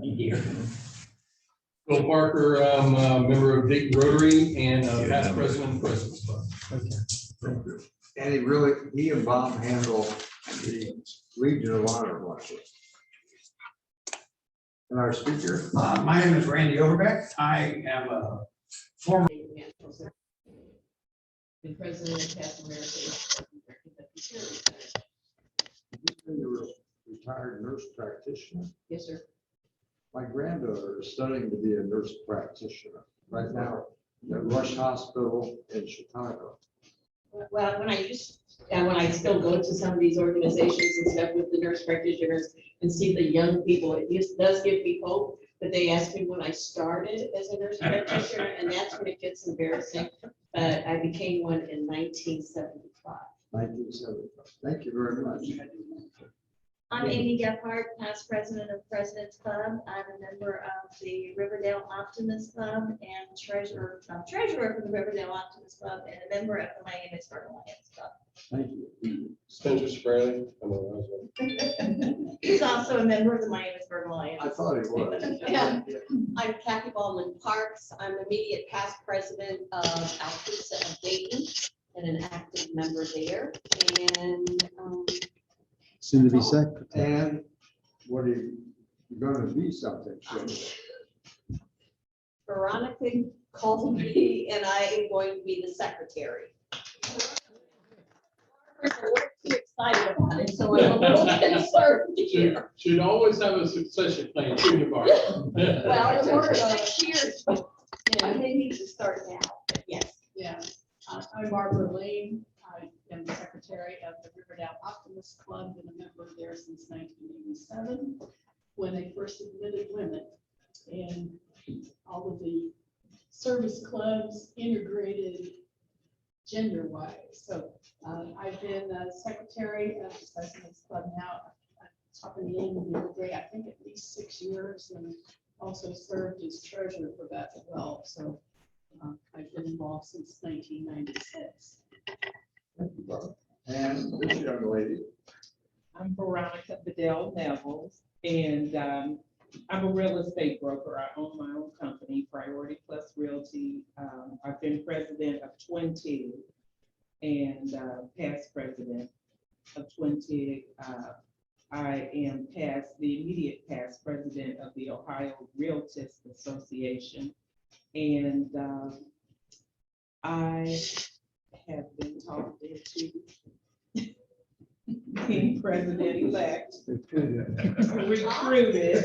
Here. Bill Parker, I'm a member of Dayton Rotary and past president of the President's Club. And he and Bob handle the Legion of Honor watches. And our speaker. My name is Randy Overbeck. I am a former. The president of Katherine Harrison. You're a retired nurse practitioner. Yes, sir. My granddaughter is studying to be a nurse practitioner right now at Rush Hospital in Chicago. Well, when I still go to some of these organizations and stuff with the nurse practitioners and see the young people, it just does give me hope. But they asked me when I started as a nurse practitioner, and that's when it gets embarrassing. But I became one in 1975. 1975. Thank you very much. I'm Amy Gephardt, past president of President's Club. I'm a member of the Riverdale Optimist Club and treasurer for the Riverdale Optimist Club and a member of the Miamisburg Lions Club. Thank you. Spencer Spraley. I'm a He's also a member of the Miamisburg Lions. I thought it was. Yeah. I'm Kathy Ballman Parks. I'm immediate past president of Alpha of Dayton and an active member there. And Soon to be secretary. And what are you going to be something? soon? Veronica called me and I am going to be the secretary. I'm a little too excited about it, so I'm a little concerned here. Should always have a succession plan, shouldn't you, Bart? Well, we're cheers. I may need to start now, but yes. Yeah, I'm Barbara Lane. I am the secretary of the Riverdale Optimist Club, been a member there since 1987, when they first admitted women. And all of the service clubs integrated gender-wise. So I've been secretary of the President's Club now. I'm topping the end of the day, I think at least 6 years, and also served as treasurer for that as well. So I've been involved since 1996. Thank you, Bob. And this young lady. I'm Veronica Bedell Nevels, and I'm a real estate broker. I own my own company, Priority Plus Realty. I've been president of 20 and past president of 20. I am the immediate past president of the Ohio Realtist Association. And I have been talked into being president-elect, recruited.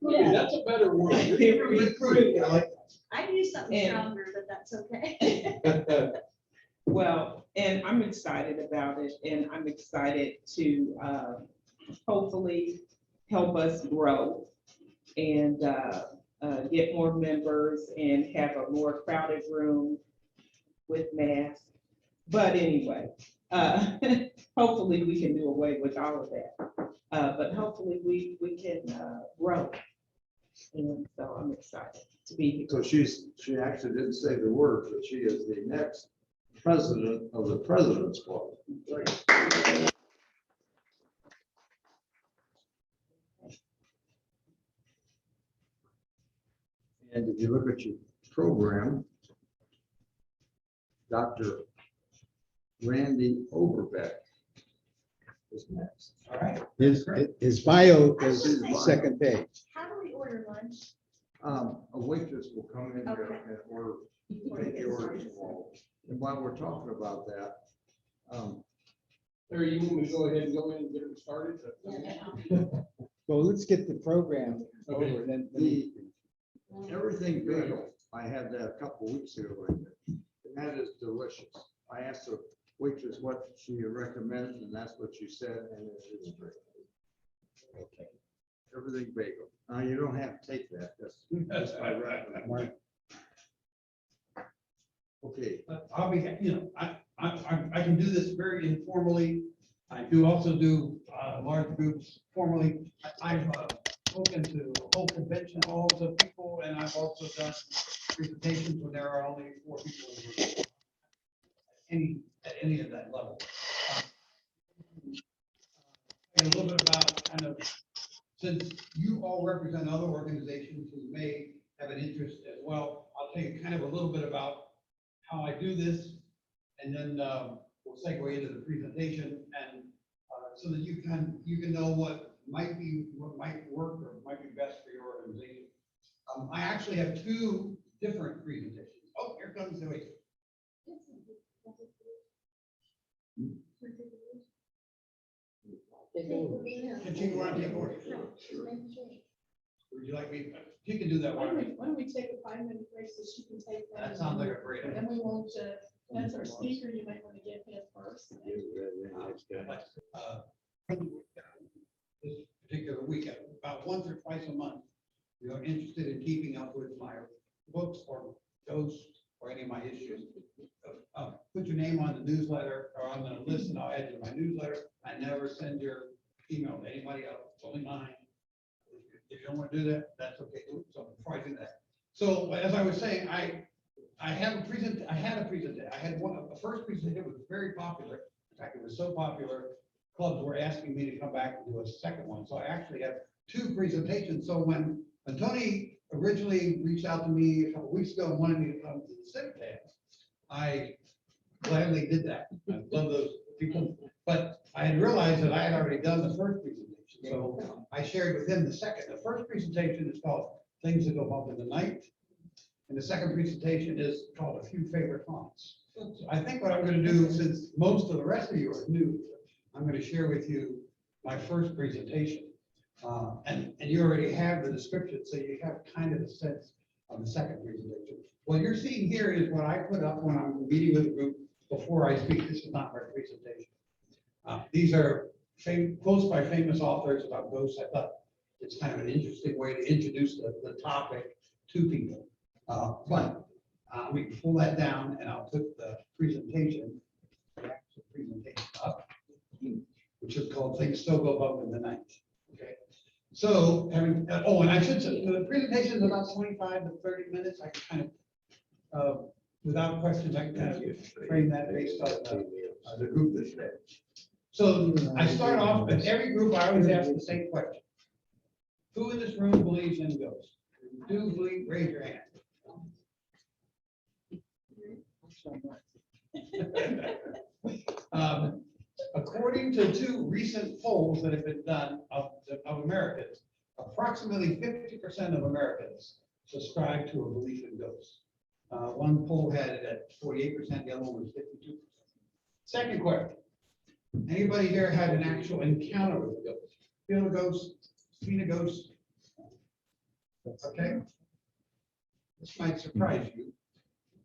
Yeah, that's a better word. Recruited. I use something And- stronger, but that's okay. Well, and I'm excited about it, and I'm excited to hopefully help us grow and get more members and have a more crowded room with masks. But anyway, hopefully we can do away with all of that. But hopefully we can grow. And so I'm excited to be here. So she actually didn't say the word, but she is the next president of the President's Club. And if you look at your program, Dr. Randy Overbeck is next. All right. His bio is the second page. How do we order lunch? A waitress will come in here Okay. and order, take the orders involved. And while we're talking about that, Larry, you want me to go ahead and go in and get it started? Well, let's get the program Okay. over, then. everything bagel, I had that a couple weeks ago, and that is delicious. I asked the waitress what she recommends, and that's what she said, and it is great. Okay. Everything bagel. Now, you don't have to take that, that's my recommendation. Okay, I'll be, I can do this very informally. I do also do large groups formally. I've spoken to whole convention halls of people, and I've also done presentations when there are only 4 people in the room. At any of that level. And a little bit about kind of, since you all represent other organizations who may have an interest as well, I'll tell you kind of a little bit about how I do this, and then we'll segue into the presentation, and so that you can know what might work or might be best for your organization. I actually have two different presentations. Oh, here comes the way. Continue on, take over. Would you like me? You can do that Why one. don't we take a 5-minute break so she can take that? That sounds like a great idea. Then we won't, that's our speaker, you might want to get him first. This particular weekend, about once or twice a month, you know, interested in keeping up with my books or those or any of my issues. Put your name on the newsletter or on the list, and I'll add you to my newsletter. I never send your email to anybody else, it's only mine. If you don't want to do that, that's okay. So before I do that, so as I was saying, I had a presentation. I had one of the first presentation was very popular. In fact, it was so popular, clubs were asking me to come back and do a second one. So I actually have two presentations. So when Tony originally reached out to me a couple weeks ago and wanted me to come to the civic dance, I gladly did that. I love those people, but I had realized that I had already done the first presentation. So I shared with him the second. The first presentation is called Things That Go Bump in the Night. And the second presentation is called A Few Favorite Haunts. So I think what I'm going to do, since most of the rest of you are new, I'm going to share with you my first presentation. And you already have the description, so you have kind of a sense of the second presentation. What you're seeing here is what I put up when I'm meeting with the group before I speak. This is not my presentation. These are quotes by famous authors about ghosts. I thought it's kind of an interesting way to introduce the topic to people. But we can pull that down, and I'll put the presentation up, which is called Things Still Go Bump in the Night. Okay. So, and I should say, the presentation is about 25 to 30 minutes. I can kind of, without questions, I can kind of frame that based on the group that's there. So I start off, in every group, I always ask the same question. Who in this room believes in ghosts? If you do believe, raise your hand. According to two recent polls that have been done of Americans, approximately 50% of Americans subscribe to a belief in ghosts. One poll had it at 48%, the other one was 52%. Second question. Anybody here had an actual encounter with a ghost? Feel a ghost? Seen a ghost? Okay. This might surprise you.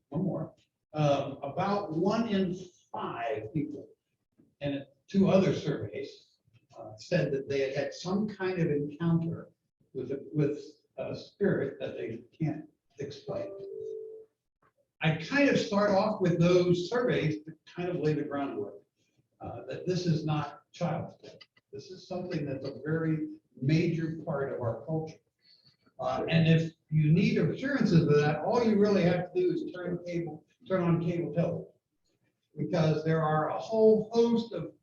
One more. About 1 in 5 people and 2 other surveys said that they had had some kind of encounter with a spirit that they can't explain. I kind of start off with those surveys to kind of lay the groundwork that this is not child's play. This is something that's a very major part of our culture. And if you need assurances of that, all you really have to do is turn on cable television, because there are a whole host of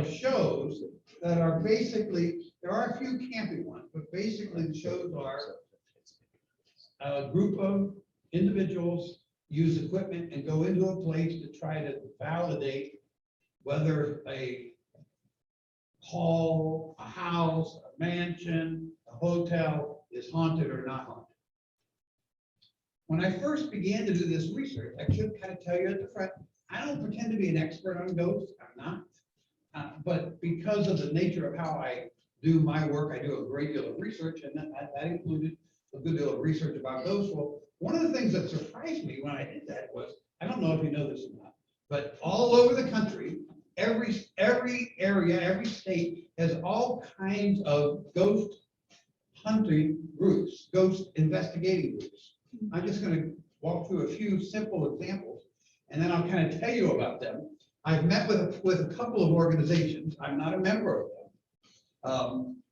shows that are basically, there are a few campy ones, but basically the shows are a group of individuals use equipment and go into a place to try to validate whether a hall, a house, a mansion, a hotel is haunted or not haunted. When I first began to do this research, I should kind of tell you at the front, I don't pretend to be an expert on ghosts, I'm not. But because of the nature of how I do my work, I do a great deal of research, and that included a good deal of research about ghosts. Well, one of the things that surprised me when I did that was, I don't know if you know this or not, but all over the country, every area, every state has all kinds of ghost hunting groups, ghost investigating groups. I'm just going to walk through a few simple examples, and then I'll kind of tell you about them. I've met with a couple of organizations. I'm not a member of them.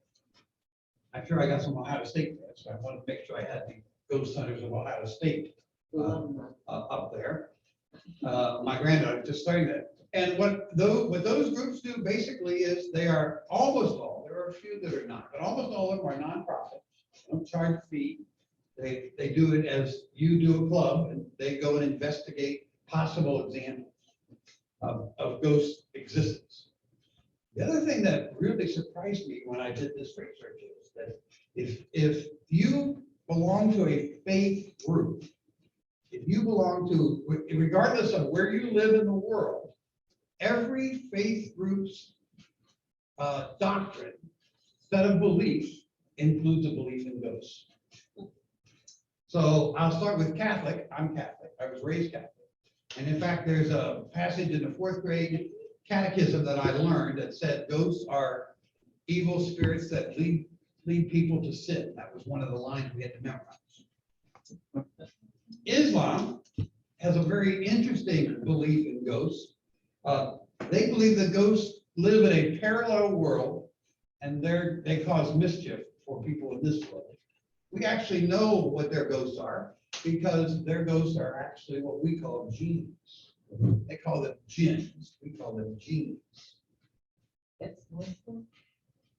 I'm sure I got some Ohio State there, so I wanted to make sure I had the Ghost Hunters of Ohio State up there. My granddaughter just starting that. And what those groups do basically is they are almost all, there are a few that are not, but almost all of them are nonprofit. They don't charge a fee. They do it as you do a club, and they go and investigate possible examples of ghost existence. The other thing that really surprised me when I did this research is that if you belong to a faith group, if you belong to, regardless of where you live in the world, every faith group's doctrine, set of beliefs, includes a belief in ghosts. So I'll start with Catholic. I'm Catholic. I was raised Catholic. And in fact, there's a passage in the 4th grade catechism that I learned that said ghosts are evil spirits that lead people to sin. That was one of the lines we had to memorize. Islam has a very interesting belief in ghosts. They believe that ghosts live in a parallel world, and they cause mischief for people in this world. We actually know what their ghosts are because their ghosts are actually what we call genes. They call them jinns. We call them genes. That's Muslim?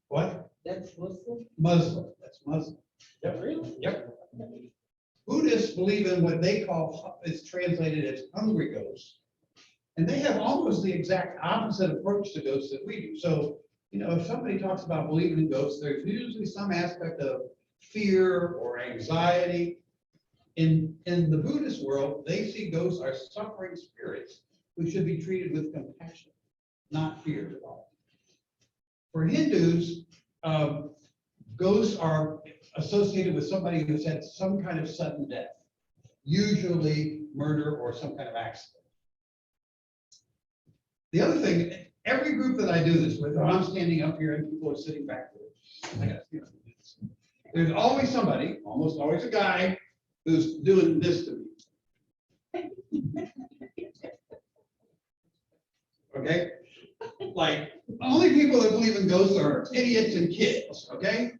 What? That's Muslim? Muslim. That's Muslim. Yep. Really? Yep. Buddhists believe in what they call, it's translated as hungry ghosts. And they have almost the exact opposite approach to ghosts that we do. So, if somebody talks about believing in ghosts, there's usually some aspect of fear or anxiety. In the Buddhist world, they see ghosts are suffering spirits who should be treated with compassion, not fear at all. For Hindus, ghosts are associated with somebody who's had some kind of sudden death, usually murder or some kind of accident. The other thing, every group that I do this with, I'm standing up here and people are sitting back there. There's always somebody, almost always a guy, who's doing this to me. Okay? Like, only people that believe in ghosts are idiots and kids, okay?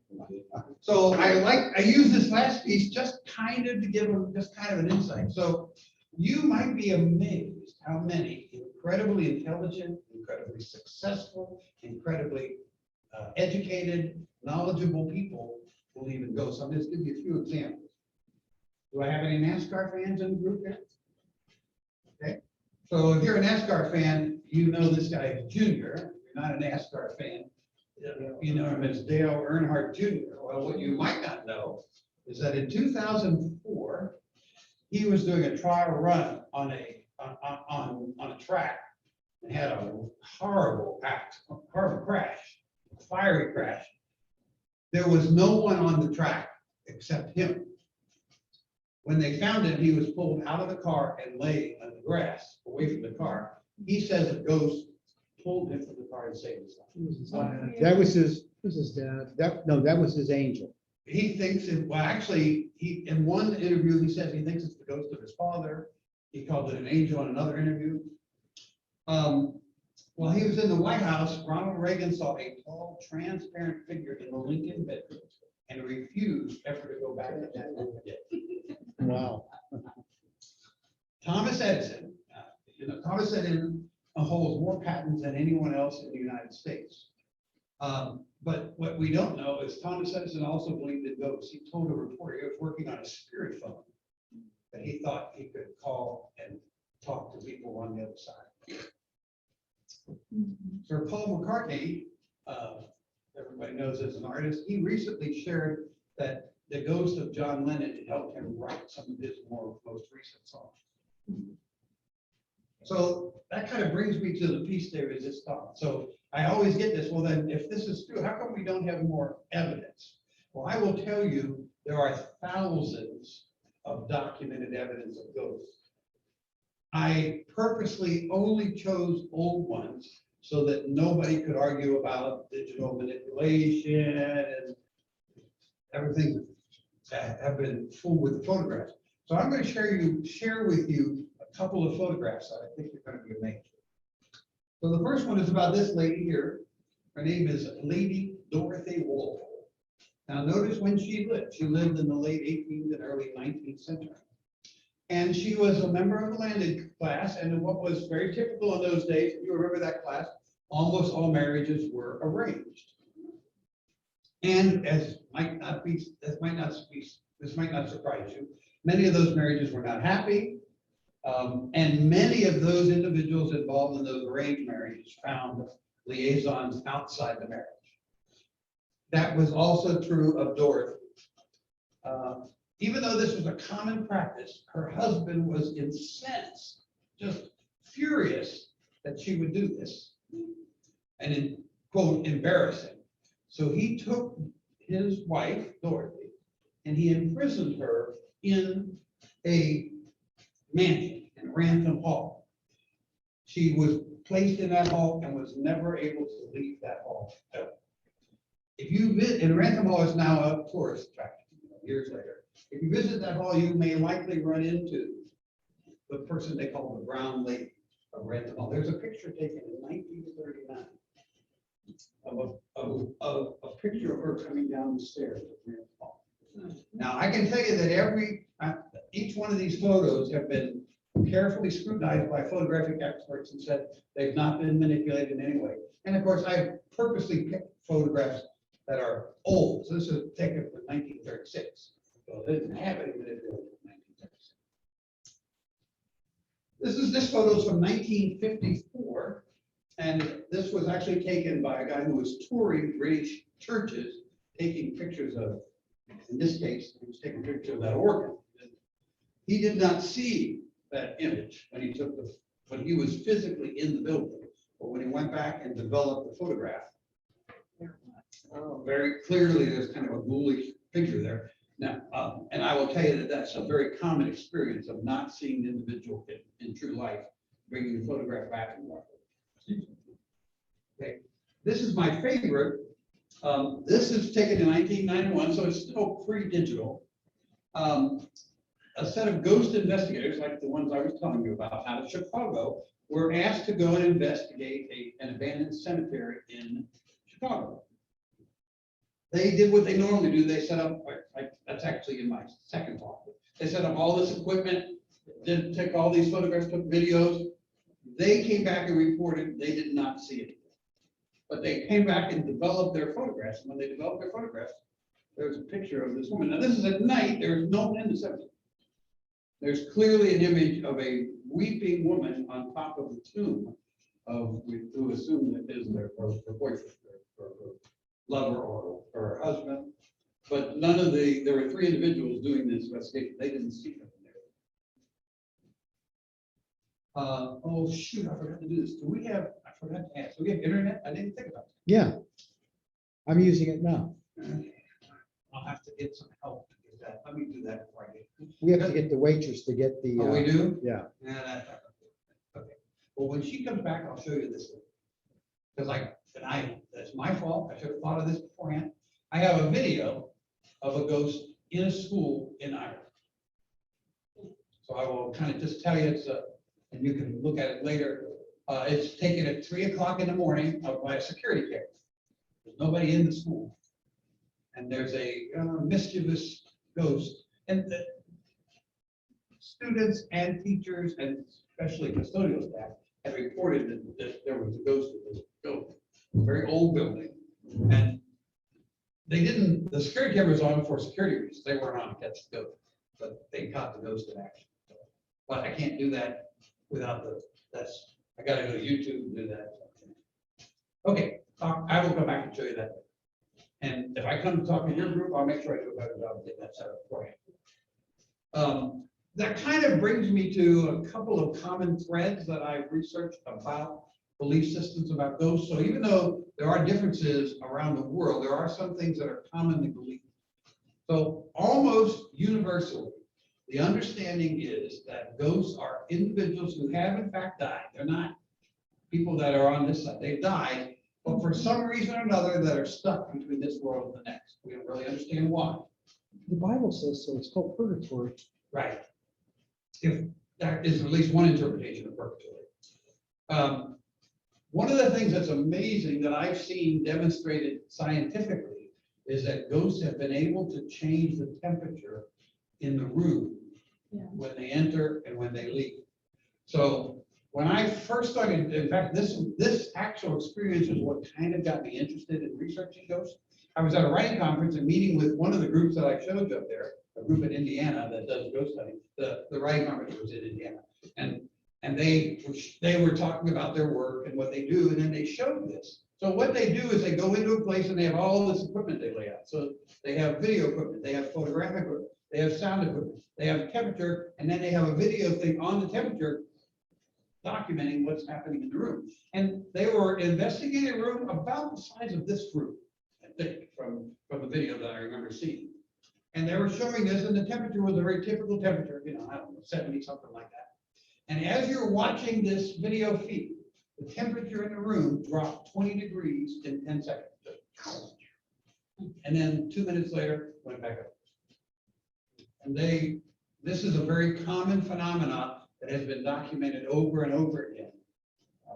So I use this last piece just kind of to give them just kind of an insight. So you might be amazed how many incredibly intelligent, incredibly successful, incredibly educated, knowledgeable people believe in ghosts. I'm just giving you a few examples. Do I have any NASCAR fans in the group here? Okay. So if you're a NASCAR fan, you know this guy is Junior. If you're not a NASCAR fan, you know him as Dale Earnhardt Jr. Well, what you might not know is that in 2004, he was doing a trial run on a track and had a horrible crash, a fiery crash. There was no one on the track except him. When they found him, he was pulled out of the car and laying on the grass away from the car. He says a ghost pulled him from the car and saved his life. That was his dad. That was his angel. He thinks actually, in one interview, he says he thinks it's the ghost of his father. He called it an angel in another interview. While he was in the White House, Ronald Reagan saw a tall, transparent figure in the Lincoln bedroom and refused ever to go back to that room again. Wow. Thomas Edison, Thomas Edison holds more patents than anyone else in the United States. But what we don't know is Thomas Edison also believed in ghosts. He told a reporter he was working on a spirit phone that he thought he could call and talk to people on the other side. Sir Paul McCartney, everybody knows as an artist, he recently shared that the ghost of John Lennon helped him write some of his most recent songs. So that kind of brings me to the piece de resistance. So I always get this, well then, if this is true, how come we don't have more evidence? Well, I will tell you, there are thousands of documented evidence of ghosts. I purposely only chose old ones so that nobody could argue about digital manipulation and everything that have been fooled with the photographs. So I'm going to share with you a couple of photographs that I think you're going to be amazed with. So the first one is about this lady here. Her name is Lady Dorothy Walpole. Now notice when she lived. She lived in the late 18th and early 19th century. And she was a member of the landed class, and what was very typical in those days, if you remember that class, almost all marriages were arranged. And this might not surprise you, many of those marriages were not happy. And many of those individuals involved in those arranged marriages found liaisons outside the marriage. That was also true of Dorothy. Even though this was a common practice, her husband was incensed, just furious that she would do this, and in quote, embarrassing. So he took his wife, Dorothy, and he imprisoned her in a mansion in Rantham Hall. She was placed in that hall and was never able to leave that hall. If you visit, and Rantham Hall is now a tourist attraction, years later. If you visit that hall, you may likely run into the person they call the Brown Lady of Rantham Hall. There's a picture taken in 1939 of a picture of her coming down the stairs of Rantham Hall. Now, I can tell you that each one of these photos have been carefully scrutinized by photographic experts and said they've not been manipulated in any way. And of course, I purposely picked photographs that are old. So this is taken from 1936. So they didn't have any manipulation in 1936. This photo is from 1954. And this was actually taken by a guy who was touring British churches, taking pictures of, in this case, he was taking pictures of that organ. He did not see that image when he was physically in the building, but when he went back and developed the photograph, very clearly there's kind of a ghoulish figure there. Now, and I will tell you that that's a very common experience of not seeing the individual in true life, bringing the photograph back and forth. Okay, this is my favorite. This is taken in 1991, so it's still pre-digital. A set of ghost investigators, like the ones I was telling you about out of Chicago, were asked to go and investigate an abandoned cemetery in Chicago. They did what they normally do. They set up, that's actually in my second talk. They set up all this equipment, did take all these photographs, took videos. They came back and reported they did not see anything. But they came back and developed their photographs. And when they developed their photographs, there's a picture of this woman. Now, this is at night. There's no one in the cemetery. There's clearly an image of a weeping woman on top of the tomb of who assumed that is their boyfriend or lover or her husband. But there were three individuals doing this investigation. They didn't see them there. Oh, shoot, I forgot to do this. I forgot to ask. Do we have internet? I didn't think about that. Yeah. I'm using it now. I'll have to get some help to do that. Let me do that before I get. We have to get the waitress to get the. Oh, we do? Yeah. Yeah, okay. Well, when she comes back, I'll show you this. Because that's my fault. I should have thought of this beforehand. I have a video of a ghost in a school in Ireland. So I will kind of just tell you and you can look at it later. It's taken at 3 o'clock in the morning by a security camera. There's nobody in the school. And there's a mischievous ghost. And the students and teachers, and especially custodial staff, have reported that there was a ghost in this building, a very old building. And the security camera was on for security reasons. They weren't on to catch the ghost, but they caught the ghost in action. But I can't do that without I gotta go to YouTube and do that. Okay, I will come back and show you that. And if I come to talk to your group, I'll make sure I do a better job of getting that set up for you. That kind of brings me to a couple of common threads that I've researched about belief systems about ghosts. So even though there are differences around the world, there are some things that are commonly believed. So almost universally, the understanding is that ghosts are individuals who have in fact died. They're not people that are on this side. They've died, but for some reason or another that are stuck between this world and the next. We don't really understand why. The Bible says so. It's called purgatory. Right. If that is at least one interpretation of purgatory. One of the things that's amazing that I've seen demonstrated scientifically is that ghosts have been able to change the temperature in the room when they enter and when they leave. So when I first started, in fact, this actual experience is what kind of got me interested in researching ghosts. I was at a writing conference and meeting with one of the groups that I showed you up there, a group in Indiana that does ghost study. The writing conference was in Indiana. And they were talking about their work and what they do, and then they showed this. So what they do is they go into a place and they have all this equipment they lay out. So they have video equipment, they have photographic equipment, they have sound equipment, they have temperature, and then they have a video thing on the temperature documenting what's happening in the room. And they were investigating a room about the size of this room, I think, from the video that I remember seeing. And they were showing this, and the temperature was a very typical temperature, I don't know, 70, something like that. And as you're watching this video feed, the temperature in the room dropped 20 degrees in 10 seconds. And then 2 minutes later, went back up. And this is a very common phenomenon that has been documented over and over again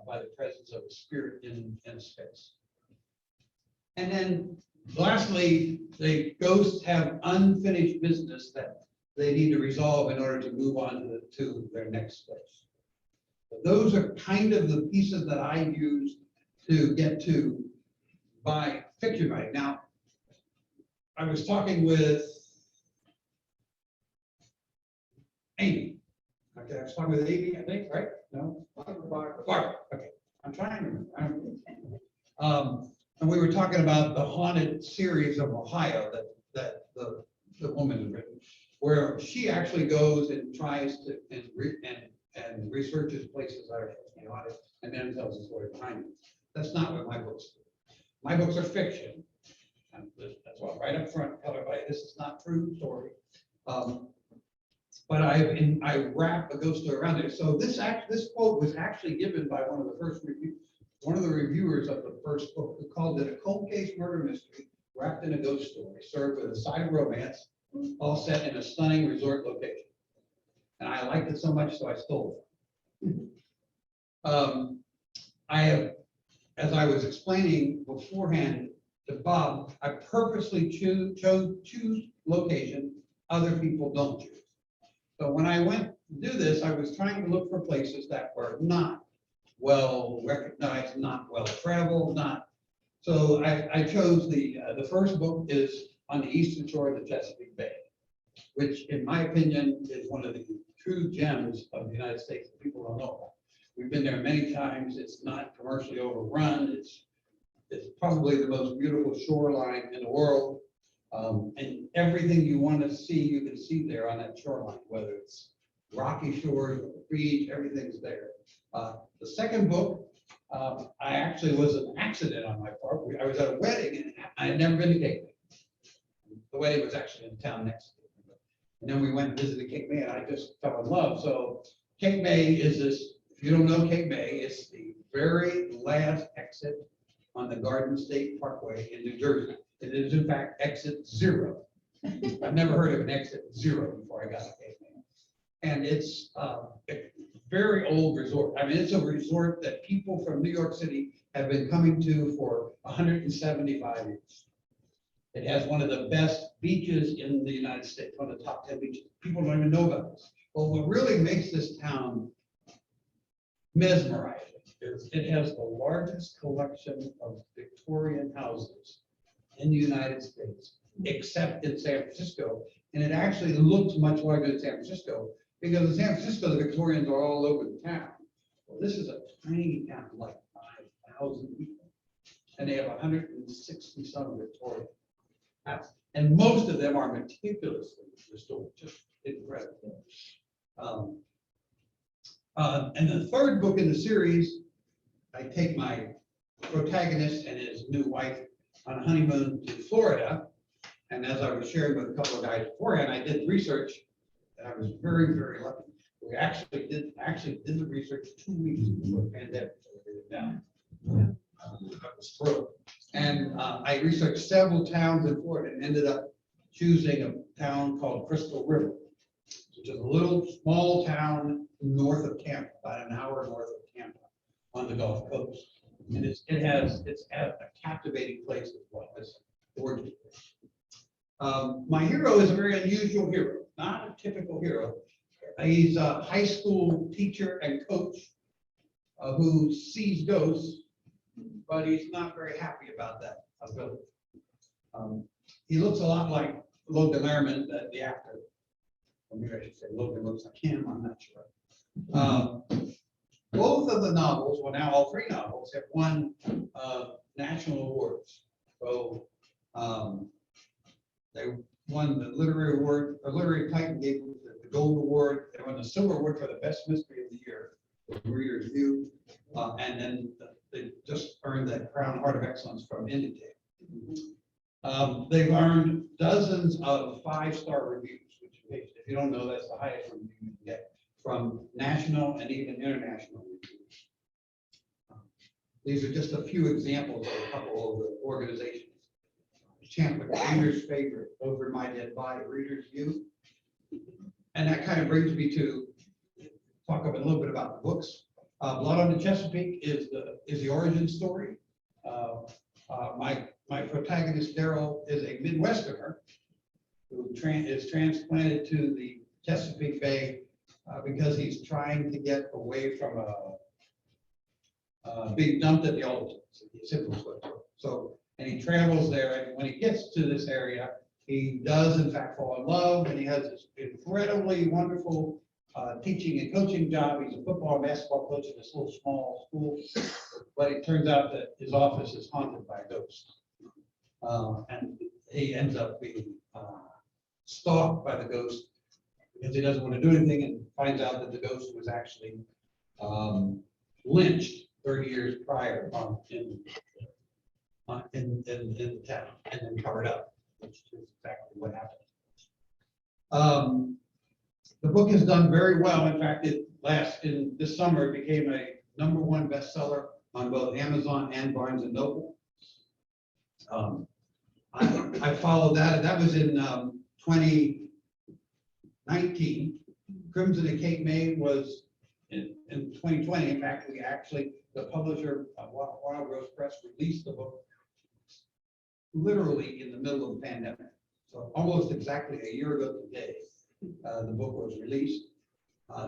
by the presence of a spirit in space. And then lastly, the ghosts have unfinished business that they need to resolve in order to move on to their next place. But those are kind of the pieces that I use to get to by fiction writing. Now, I was talking with Amy. Okay, I was talking with Amy, I think, right? No? Barbara. Okay, I'm trying to remember. And we were talking about the haunted series of Ohio that the woman had written, where she actually goes and tries to and researches places that are haunted and then tells the story behind it. That's not what my books do. My books are fiction. And that's why right up front, tell everybody this is not true story. But I wrap a ghost story around it. So this quote was actually given by one of the reviewers of the first book, who called it a cold case murder mystery wrapped in a ghost story, served with a side of romance, all set in a stunning resort location. And I liked it so much, so I stole it. I have, as I was explaining beforehand to Bob, I purposely choose location other people don't choose. So when I went to do this, I was trying to look for places that were not well recognized, not well traveled, not. So I chose the first book is on the eastern shore of the Chesapeake Bay, which in my opinion is one of the true gems of the United States that people don't know about. We've been there many times. It's not commercially overrun. It's probably the most beautiful shoreline in the world. And everything you want to see, you can see there on that shoreline, whether it's rocky shores or the beach, everything's there. The second book, I actually was an accident on my part. I was at a wedding and I had never been to Cape May. The wedding was actually in the town next to it. And then we went and visited Cape May and I just fell in love. So Cape May is this, if you don't know Cape May, it's the very last exit on the Garden State Parkway in New Jersey. It is in fact exit 0. I've never heard of an exit 0 before I got to Cape May. And it's a very old resort. I mean, it's a resort that people from New York City have been coming to for 175 years. It has one of the best beaches in the United States, one of the top 10 beaches. People don't even know about this. Well, what really makes this town mesmerizing is it has the largest collection of Victorian houses in the United States, except in San Francisco. And it actually looks much larger than San Francisco, because in San Francisco, the Victorians are all over the town. Well, this is a tiny town, like 5,000 people. And they have 160 some Victorian houses. And most of them are meticulously restored, just incredible. And the third book in the series, I take my protagonist and his new wife on a honeymoon to Florida. And as I was sharing with a couple of guys beforehand, I did research and I was very, very lucky. We actually did the research 2 weeks before the pandemic. So we did it down. I was thrilled. And I researched several towns in Florida and ended up choosing a town called Crystal River, which is a little small town north of Tampa, about an hour north of Tampa on the Gulf Coast. And it's a captivating place as well. It's gorgeous. My hero is a very unusual hero, not a typical hero. He's a high school teacher and coach who sees ghosts, but he's not very happy about that ability. He looks a lot like Logan Lerman, the actor. Or maybe I should say Logan looks like him, I'm not sure. Both of the novels, well now all three novels, have won national awards. So they won the literary award, the literary Titan gave them the gold award, they won the silver award for the best mystery of the year, the Reader's View, and then they just earned that Crown Heart of Excellence from Indicate. They've earned dozens of 5-star reviews, which if you don't know, that's the highest review you can get from national and even international reviews. These are just a few examples of a couple of the organizations. Champion, Reader's Favorite, Over My Dead Body, Reader's View. And that kind of brings me to talk a little bit about the books. Blood on the Chesapeake is the origin story. My protagonist, Daryl, is a Midwesterner who is transplanted to the Chesapeake Bay because he's trying to get away from being dumped at the altar. So, and he travels there, and when he gets to this area, he does in fact fall in love, and he has this incredibly wonderful teaching and coaching job. He's a football and basketball coach in this little small school, but it turns out that his office is haunted by a ghost. And he ends up being stalked by the ghost because he doesn't want to do anything, and finds out that the ghost was actually lynched 30 years prior in the town, and then covered up, which is exactly what happened. The book has done very well. In fact, this summer it became a #1 bestseller on both Amazon and Barnes and Noble. I followed that, and that was in 2019. Crimson and Cape May was in 2020. In fact, the publisher of Wild Rose Press released the book literally in the middle of the pandemic. So almost exactly a year ago today, the book was released.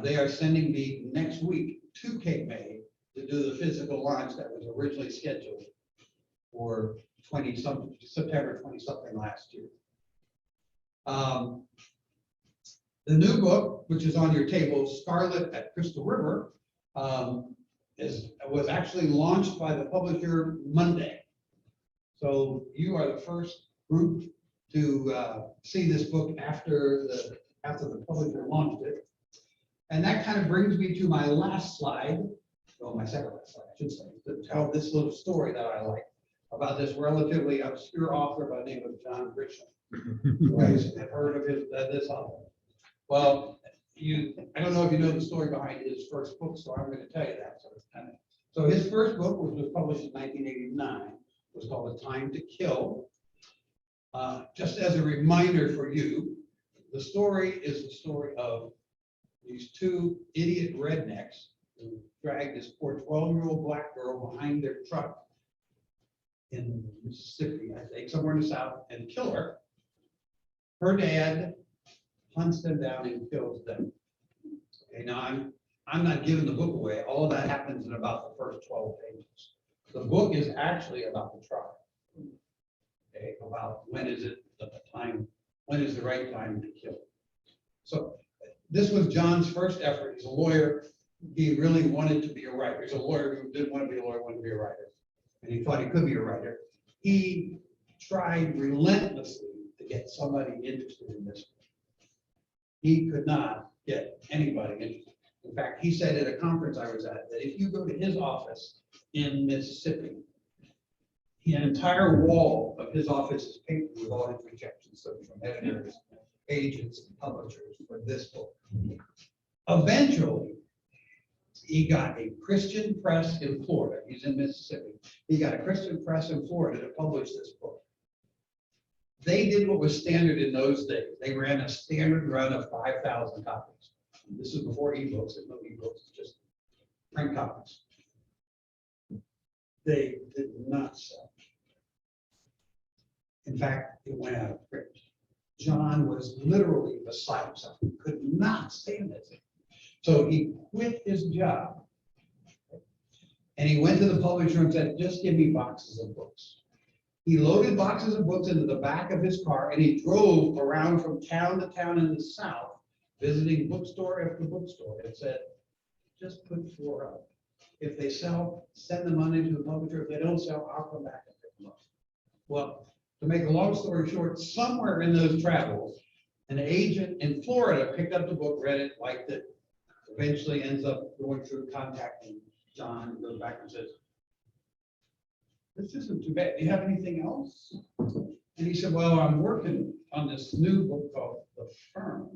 They are sending me next week to Cape May to do the physical launch that was originally scheduled for September 20-something last year. The new book, which is on your table, Scarlet at Crystal River, was actually launched by the publisher Monday. So you are the first group to see this book after the publisher launched it. And that kind of brings me to my last slide, well, my second last slide, I should say, to tell this little story that I like about this relatively obscure author by the name of John Grisham. You guys have heard of this author? Well, I don't know if you know the story behind his first book, so I'm going to tell you that. So his first book, which was published in 1989, was called A Time to Kill. Just as a reminder for you, the story is the story of these two idiot rednecks who dragged this poor 12-year-old black girl behind their truck in Mississippi, I think, somewhere in the South, and kill her. Her dad hunts them down and kills them. Okay, now I'm not giving the book away. All of that happens in about the first 12 pages. The book is actually about the trial. Okay, about when is the right time to kill. So this was John's first effort. He's a lawyer. He really wanted to be a writer. He's a lawyer who didn't want to be a lawyer, wanted to be a writer. And he thought he could be a writer. He tried relentlessly to get somebody interested in this. He could not get anybody interested. In fact, he said at a conference I was at that if you go to his office in Mississippi, the entire wall of his office is papered with all his rejections, so from editors, agents, and publishers for this book. Eventually, he got a Christian press in Florida. He's in Mississippi. He got a Christian press in Florida to publish this book. They did what was standard in those days. They ran a standard run of 5,000 copies. This is before ebooks. There's no ebooks, just print copies. They did not sell. In fact, it went out of print. John was literally beside himself. He could not stand it. So he quit his job. And he went to the publisher and said, just give me boxes of books. He loaded boxes of books into the back of his car and he drove around from town to town in the South, visiting bookstore after bookstore, and said, just put 4 up. If they sell, send the money to the publisher. If they don't sell, I'll come back and pick them up. Well, to make a long story short, somewhere in those travels, an agent in Florida picked up the book, read it, liked it, eventually ends up going through contacting John, and goes back and says, this isn't too bad. Do you have anything else? And he said, well, I'm working on this new book called The Firm.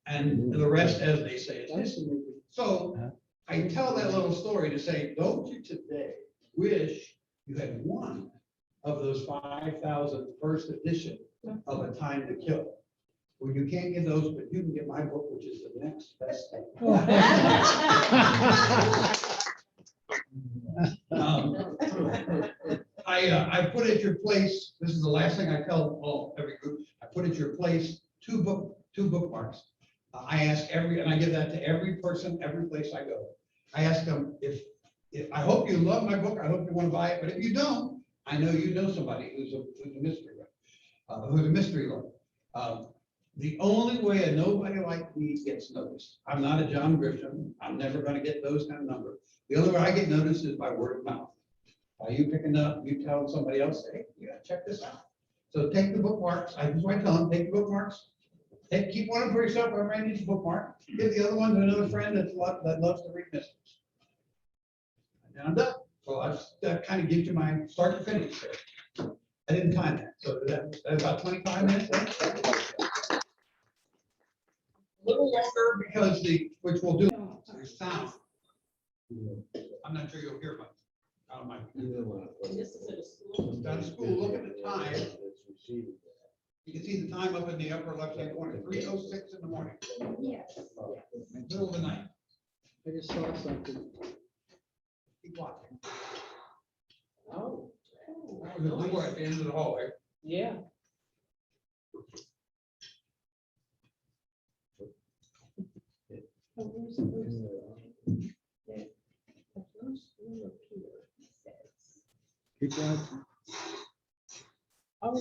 And the rest, as they say, is history. So I tell that little story to say, don't you today wish you had one of those 5,000 first edition of A Time to Kill? Well, you can't get those, but you can get my book, which is the next best thing. I put at your place, this is the last thing I tell every group, I put at your place two bookmarks. I ask and I give that to every person, every place I go. I ask them if I hope you love my book, I hope you want to buy it, but if you don't, I know you know somebody who's a mystery lover. The only way a nobody like me gets noticed, I'm not a John Grisham, I'm never going to get those kind of numbers. The only way I get noticed is by word of mouth. By you picking up, you telling somebody else, hey, you gotta check this out. So take the bookmarks. I just want to tell them, take the bookmarks. Keep one for yourself. Everybody needs a bookmark. Give the other one to another friend that loves to read mysteries. And I'm done. So that kind of gives you my start to finish. I didn't time that. So that's about 25 minutes. A little longer because which we'll do, the sound. I'm not sure you'll hear much. Out of my. This is at a school. It's down at school. Look at the time. You can see the time up in the upper left-hand corner, 3:06 in the morning, Yes. middle of the night. I just saw something. Keep watching. Oh. There's a door at the end of the hallway. Yeah. Keep watching. Oh.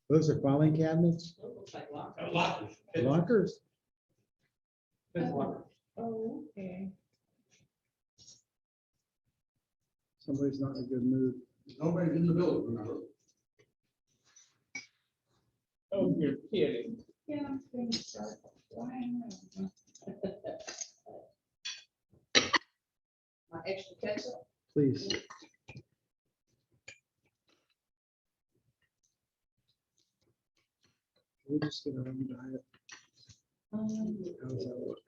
Those are filing cabinets, Looks like lock. Lockers. lockers. Oh, okay. Somebody's not in a good mood. Nobody's in the building, remember? Oh, you're kidding. Yeah, things start flying around. My extra ketchup. Please. We're just gonna diet. How's that look?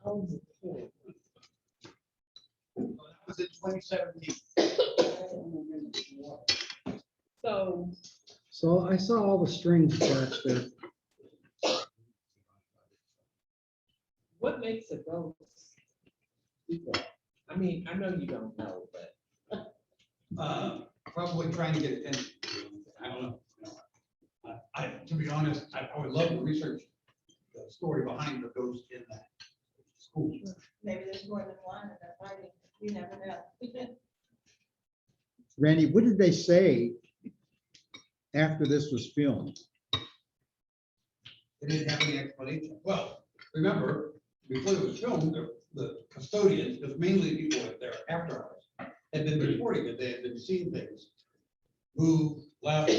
Oh, you're kidding. That was in 2017. So, I saw all the strings attached there. what makes a ghost do that? I mean, I know you don't know, but. Probably trying to get attention. I don't know. To be honest, I would love to research the story behind the ghost in that school. Maybe there's more than one and they're fighting. You never know. Randy, what did they say after this was filmed? They didn't have any explanation. Well, remember, before it was filmed, the custodians, because mainly people at their after hours, had been reporting that they had been seeing things move, left,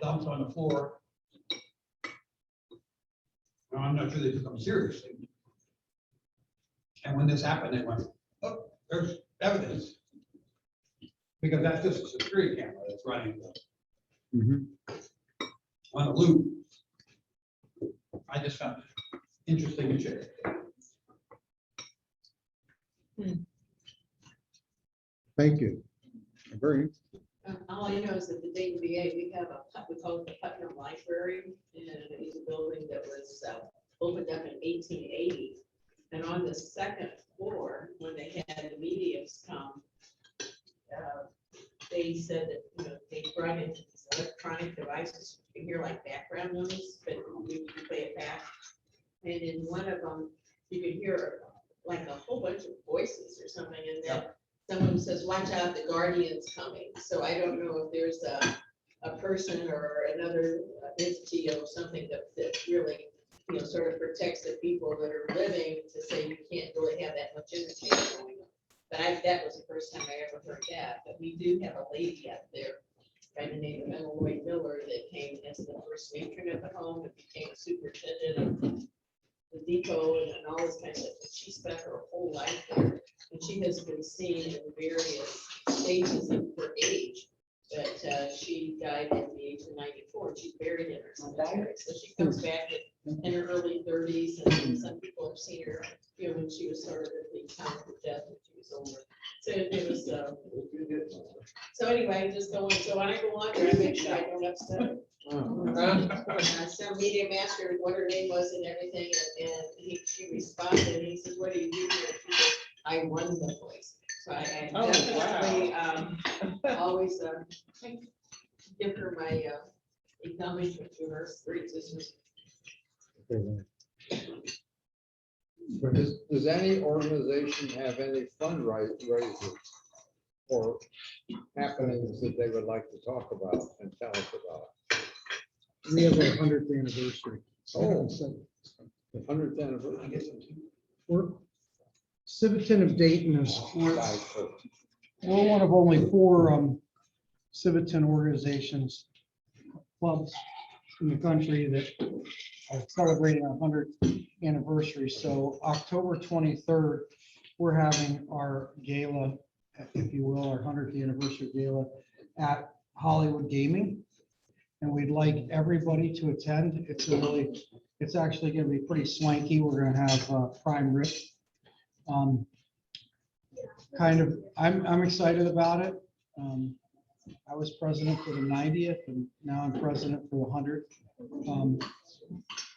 dumps on the floor. Now, I'm not sure they took them seriously. And when this happened, they went, oh, there's evidence. Because that's just a security camera that's running on a loop. I just found it interesting to share. Thank you. Very. All I know is that the DVA, we have we call it the Putnam Library, and it was a building that was opened up in 1880. And on the second floor, when they had the mediums come, they said that, they brought in these electronic devices. You can hear like background noise, but you can play it back. And in one of them, you could hear like a whole bunch of voices or something, and then someone says, "Watch out, the Guardian's coming." So I don't know if there's a person or another entity or something that really, sort of protects the people that are living, to say you can't really have that much interchange going on. But that was the first time I ever heard that. But we do have a lady out there by the name of Emily Miller that came as the first matron of the home and became a superintendent of the depot and all this kind of stuff. She spent her whole life there, and she has been seen in various stages of her age. But she died at the age of 94, and she's buried in her cemetery. So she comes back in her early 30s, and some people have seen her, when she was sort of at the time of death, when she was older. So it was, so anyway, just going, so when I go on there, I make sure I don't upset her. Some media master, what her name was and everything, and she responded, and he says, "What do you do here?" She said, "I won the place." So I definitely always give her my acknowledgement to her great sisters. Does any organization have any fundraisers or happenings that they would like to talk about and tell us about? We have our 100th anniversary. Oh, the 100th anniversary. We're Civitan of Dayton is, we're one of only 4 Civitan organizations, clubs in the country that are celebrating our 100th anniversary. So October 23rd, we're having our gala, if you will, our 100th anniversary gala at Hollywood Gaming. And we'd like everybody to attend. It's actually going to be pretty swanky. We're going to have prime rib. I'm excited about it. I was president for the 90th, and now I'm president for the 100th.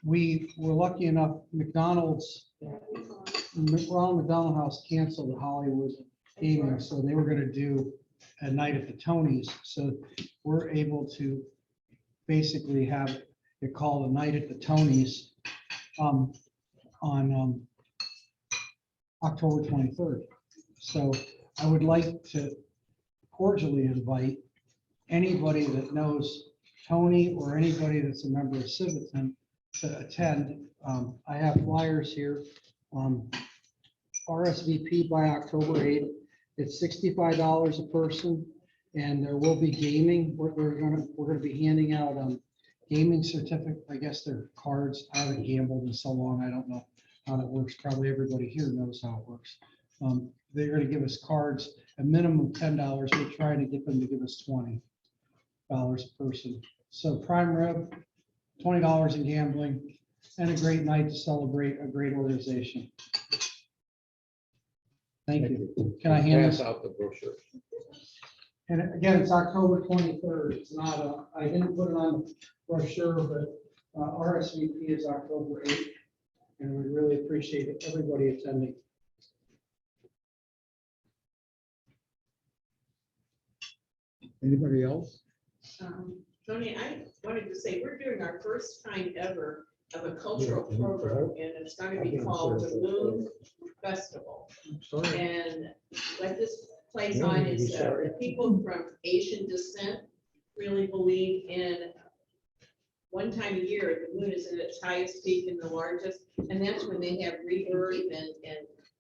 We were lucky enough, Ronald McDonald House canceled the Hollywood Gaming, so they were going to do a night at the Tonys. So we're able to basically have it called a night at the Tonys on October 23rd. So I would like to cordially invite anybody that knows Tony or anybody that's a member of Civitan to attend. I have flyers here. RSVP by October 8th. It's $65 a person, and there will be gaming. We're gonna be handing out gaming certificate. I guess they're cards. I haven't gambled in so long. I don't know how that works. Probably everybody here knows how it works. They're going to give us cards, a minimum of $10. We're trying to get them to give us $20 a person. So prime rib, $20 in gambling, and a great night to celebrate a great organization. Thank you. Can I hand this out the brochure? And again, it's October 23rd. It's not I didn't put it on the brochure, but RSVP is October 8th. And we really appreciate everybody attending. Anybody else? Tony, I wanted to say, we're doing our first time ever of a cultural program, and it's going to be called the Moon Festival. And what this plays on is the people from Asian descent really believe in one time a year, the moon is at its highest peak and the largest, and that's when they have rebirth and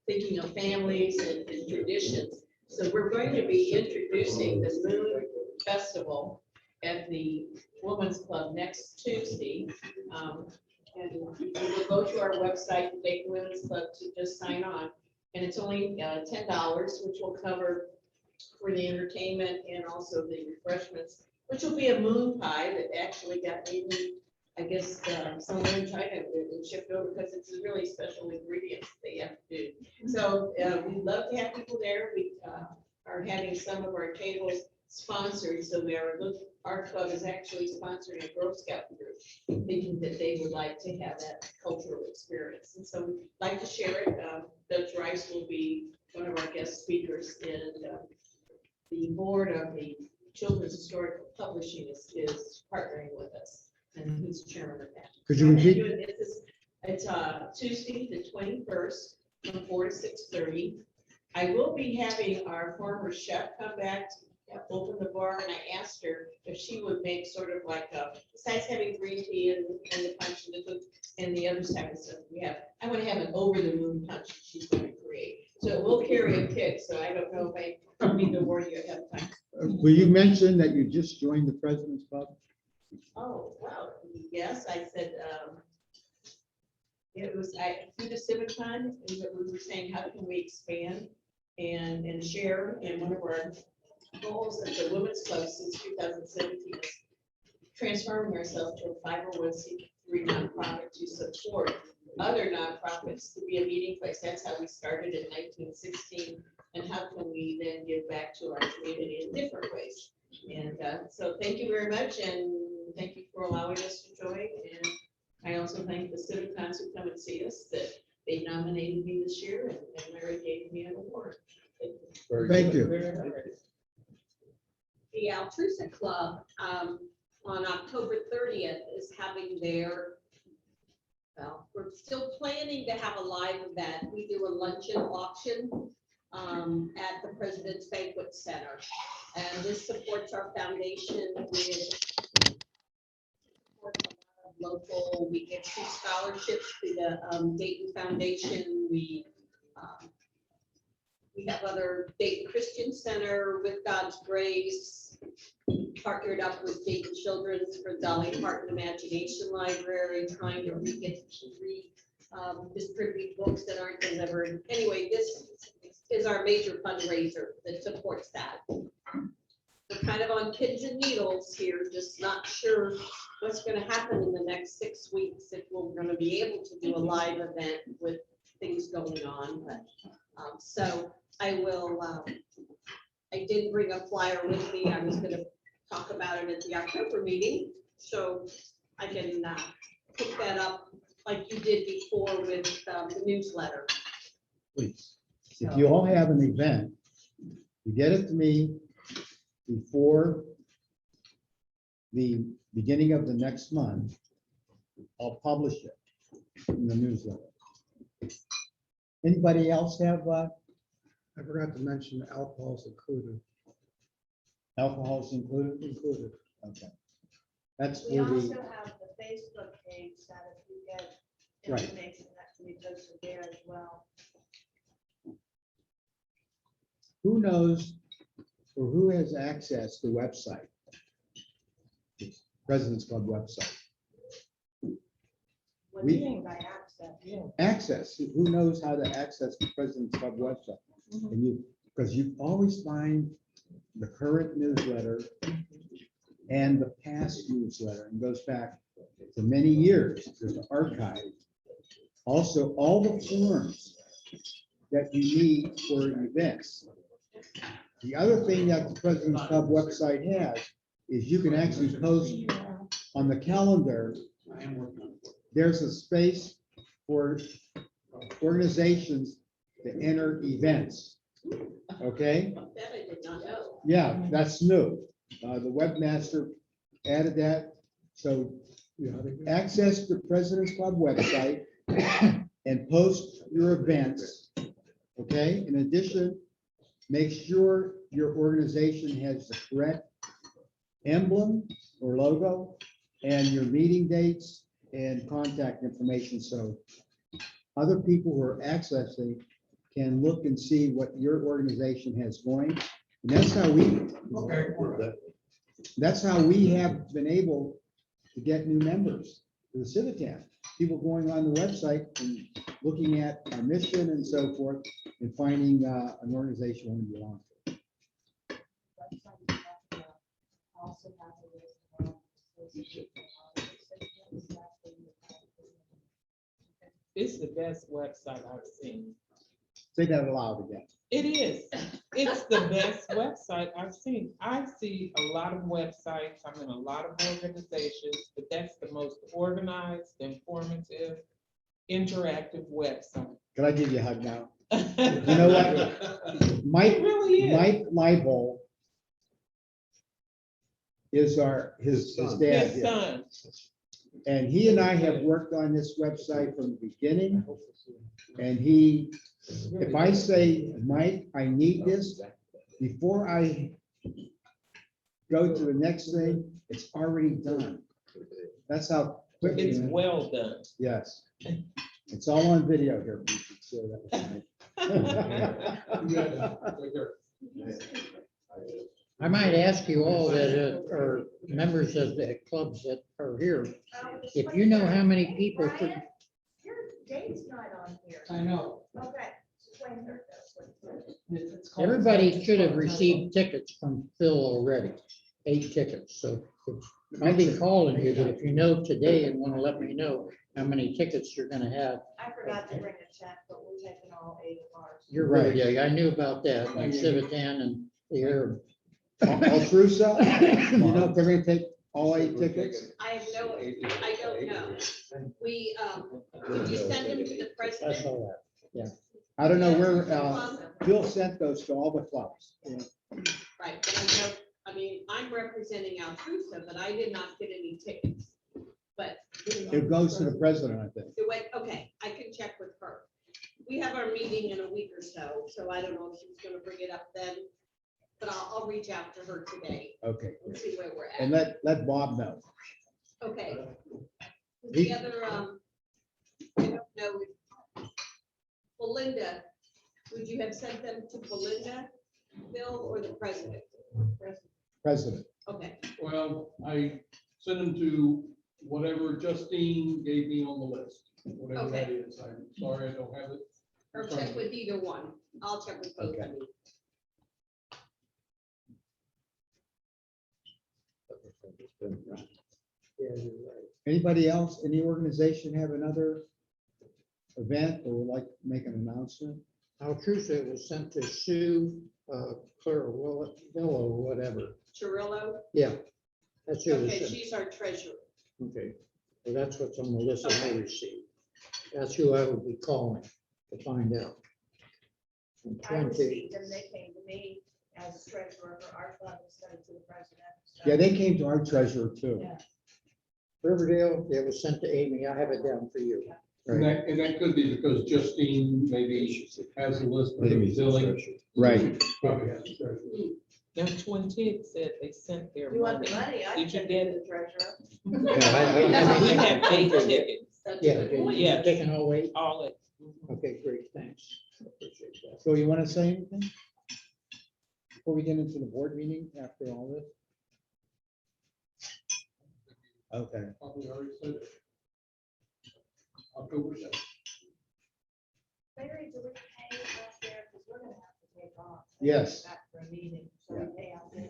thinking of families and traditions. So we're going to be introducing the Moon Festival at the Women's Club next Tuesday. And you'll go to our website, the Dayton Women's Club, to just sign on. And it's only $10, which will cover for the entertainment and also the refreshments, which will be a moon pie that actually got maybe, I guess, somewhere in China and shipped over because it's a really special ingredients they have to do. So we'd love to have people there. We are having some of our tables sponsored, so our club is actually sponsoring a Girl Scout group, thinking that they would like to have that cultural experience. And so we'd like to share it. Dutch Rice will be one of our guest speakers, and the board of the Children's Historical Publishing is partnering with us, and he's chairman of that. Could you repeat? It's Tuesday, the 21st, from 4 to 6:30. I will be having our former chef come back to open the bar, and I asked her if she would make sort of like besides having green tea and the punch and the cook and the other type of stuff we have, I want to have an over the moon punch that she's going to create. So it will carry a kick, so I don't know if I need to warn you ahead of time. Will you mention that you just joined the President's Club? Oh, wow, yes, I said, it was, through the Civic Fund, we were saying, how can we expand and share, and one of our goals at the Women's Club since 2017 is transforming ourselves to a 501c3 nonprofit to support other nonprofits to be a meeting place. That's how we started in 1916, and how can we then give back to our community in different ways. And so thank you very much, and thank you for allowing us to join. And I also thank the Civic Cons who come and see us, that they nominated me this year, and Larry gave me an award. Thank you. The Altrusa Club on October 30th is having their, well, we're still planning to have a live event. We do a luncheon auction at the President's Banquet Center. And this supports our foundation with local, we give 2 scholarships to the Dayton Foundation. We have other Dayton Christian Center, With God's Grace, partnered up with Dayton Children's for Dolly Parton Imagination Library, trying to distribute books that aren't delivered. Anyway, this is our major fundraiser that supports that. We're kind of on pins and needles here, just not sure what's going to happen in the next 6 weeks, if we're going to be able to do a live event with things going on. But so I will, I did bring a flyer with me. I was going to talk about it at the October meeting, so I can pick that up like you did before with the newsletter. Please. If you all have an event, you get it to me before the beginning of the next month, I'll publish it in the newsletter. Anybody else have, I forgot to mention alcohol's included. alcohols included? Included. Okay. That's We where also the, have the Facebook page that if you get Right. information that can be posted there as well. who knows or who has access to the website? President's Club website. What We- do you mean by access? Access, who knows how to access the President's Club website? And you, because you always find the current newsletter and the past newsletter, and goes back for many years. There's an archive. Also, all the forms that you need for events. The other thing that the President's Club website has is you can actually post on the calendar. There's a space for organizations to enter events. Okay? That I did not know. Yeah, that's new. The webmaster added that. So access the President's Club website and post your events. Okay? In addition, make sure your organization has the correct emblem or logo and your meeting dates and contact information. So other people who are accessing can look and see what your organization has going. And that's how we have been able to get new members to the Civitan. People going on the website and looking at our mission and so forth and finding an organization we belong to. Also have a list of associations. It's the best website I've seen. Say that aloud again. It is. It's the best website I've seen. I see a lot of websites, I'm in a lot of organizations, but that's the most organized, informative, interactive website. Can I give you a hug now? You know what? Mike, It really is. Mike Leibel is his dad. His yeah. son, And he and I have worked on this website from the beginning. And if I say, Mike, I need this, before I go to the next thing, it's already done. That's how quick it it's is. well done. Yes. It's all on video here. So that was I might ask you all that are members of the clubs that are here, if you know how many people could, Brian, your date's not on here. I know. Okay. Explain her this. It's called- everybody should have received tickets from Phil already, 8 tickets, so I'll be calling you, but if you know today and want to let me know how many tickets you're gonna have, I forgot to bring a check, but we're taking all 8 of ours. you're right, yeah, I knew about that, like Civitan and the Arab. All through so? You know if they're gonna take all 8 tickets? I don't know. We, did you send them to the That's president? all right. I don't know where, Awesome. Bill sent those to all the clubs. Right, but I know, I mean, I'm representing Altrusa, but I did not get any tickets. But It goes to the president, I think. it went, okay, I can check with her. We have our meeting in a week or so I don't know if she's gonna bring it up then. But I'll reach out to her today Okay. and see where we're And at. let Bob know. Okay. The other, I don't know. Belinda, would you have sent them to Belinda, Bill, or the president? President. Okay, Well, I sent them to whatever Justine gave me on the list, whatever that is. I'm sorry, I don't have it. or check with either one. I'll check with both of you. Anybody else, any organization have another event or would like to make an announcement? Altrusa was sent to Sue, Clara Willow, or whatever, Chirillo, yeah. That's who it was okay, sent. she's our treasurer. Okay, well, that's what's on the list that I received. That's who I would be calling to find out. And I 20, received them, they came to me as treasurer for our club instead of to the president. so- Yeah, they came to our treasurer too. Yeah. Riverdale, it was sent to Amy. I have it down for you. And that could be because Justine maybe has a list of billing. Right. Probably has a treasurer. Them Twin Tigs said they sent their You want the money. money, I Did you can get get the treasurer. We have 8 tickets, That's Yeah, a good okay, point. you're taking all 8? all it. Okay, great, thanks. I appreciate that. So you want to say anything? Before we get into the board meeting after all this? Okay. Probably already said it. October 7th. Larry, do we pay out there, because we're gonna have to take off. Yes. Back for a meeting, so we pay out there.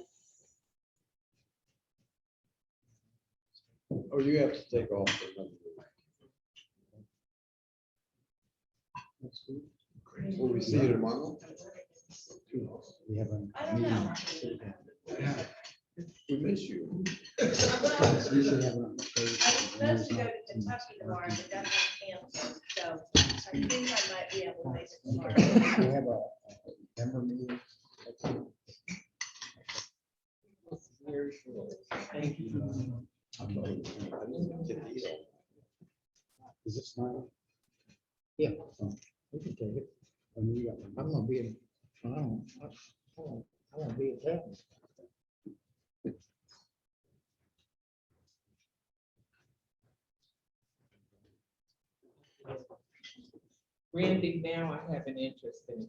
Oh, you have to take off. for another week. Will we see you tomorrow? We have a I don't know. meeting. We miss you. I'm gonna- Usually have a- I was supposed to go to Kentucky tomorrow, but that got canceled, so I think I might be able to make it tomorrow. We have a member meeting. Thank you. Is this not? Yeah. We can take it. Oh, you got one. I'm gonna be in, I won't be in town. Randy, now I have an interest in